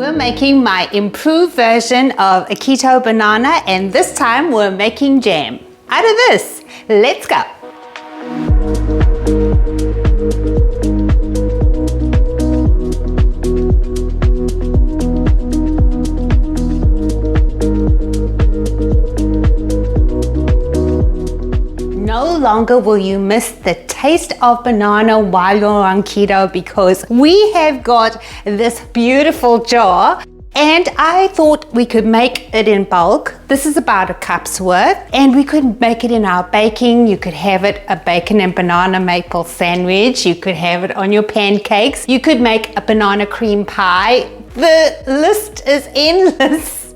We're making my improved version of a keto banana, and this time we're making jam out of this. Let's go. No longer will you miss the taste of banana while you're on keto, because we have got this beautiful jar and I thought we could make it in bulk. This is about a cup's worth, and we could make it in our baking. You could have it a bacon and banana maple sandwich. You could have it on your pancakes. You could make a banana cream pie. The list is endless.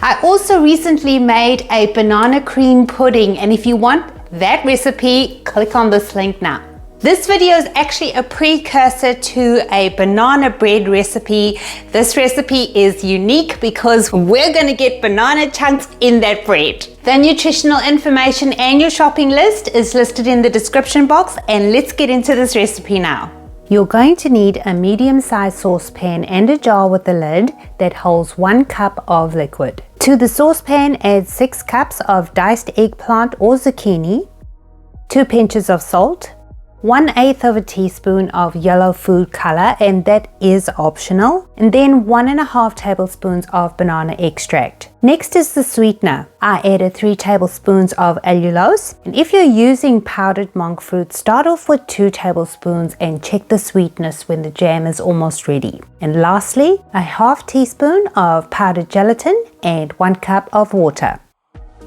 I also recently made a banana cream pudding, and if you want that recipe, click on this link now. This video is actually a precursor to a banana bread recipe. This recipe is unique because we're going to get banana chunks in that bread. The nutritional information and your shopping list is listed in the description box, and let's get into this recipe now. You're going to need a medium-sized saucepan and a jar with a lid that holds 1 cup of liquid. To the saucepan, add 6 cups of diced eggplant or zucchini, 2 pinches of salt, 1/8 of a teaspoon of yellow food color, and that is optional, and then 1.5 tablespoons of banana extract. Next is the sweetener. I added 3 tablespoons of allulose, and if you're using powdered monkfruit, start off with 2 tablespoons and check the sweetness when the jam is almost ready. And lastly, a 1/2 teaspoon of powdered gelatin and 1 cup of water.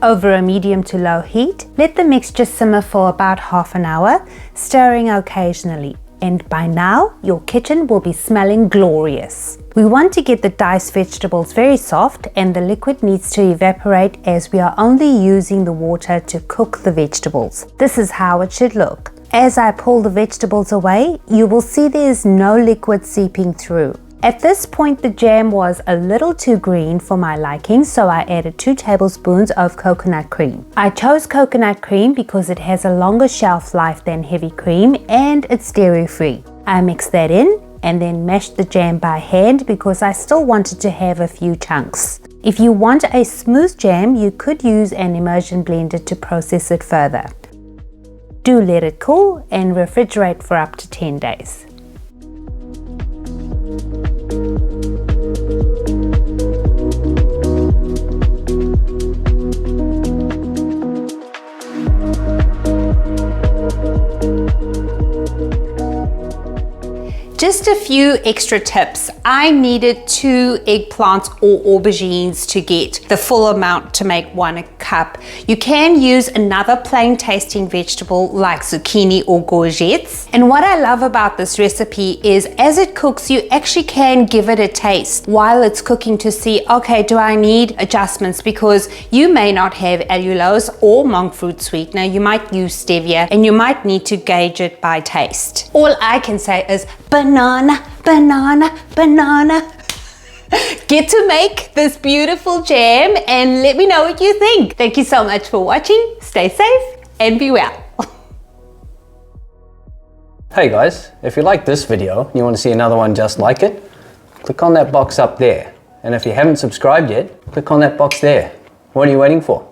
Over a medium to low heat, let the mixture simmer for about half an hour, stirring occasionally. And by now, your kitchen will be smelling glorious. We want to get the diced vegetables very soft, and the liquid needs to evaporate as we are only using the water to cook the vegetables. This is how it should look. As I pull the vegetables away, you will see there is no liquid seeping through. At this point, the jam was a little too green for my liking, so I added 2 tablespoons of coconut cream. I chose coconut cream because it has a longer shelf life than heavy cream and it's dairy-free. I mixed that in and then mashed the jam by hand because I still wanted to have a few chunks. If you want a smooth jam, you could use an immersion blender to process it further. Do let it cool and refrigerate for up to 10 days. Just a few extra tips. I needed 2 eggplants or aubergines to get the full amount to make 1 cup. You can use another plain tasting vegetable like zucchini or courgettes. And what I love about this recipe is as it cooks, you actually can give it a taste while it's cooking to see, okay, do I need adjustments? Because you may not have allulose or monkfruit sweetener. You might use stevia, and you might need to gauge it by taste. All I can say is banana, banana, banana. Get to make this beautiful jam and let me know what you think. Thank you so much for watching. Stay safe and be well. Hey guys, if you like this video and you want to see another one just like it, click on that box up there. And if you haven't subscribed yet, click on that box there. What are you waiting for?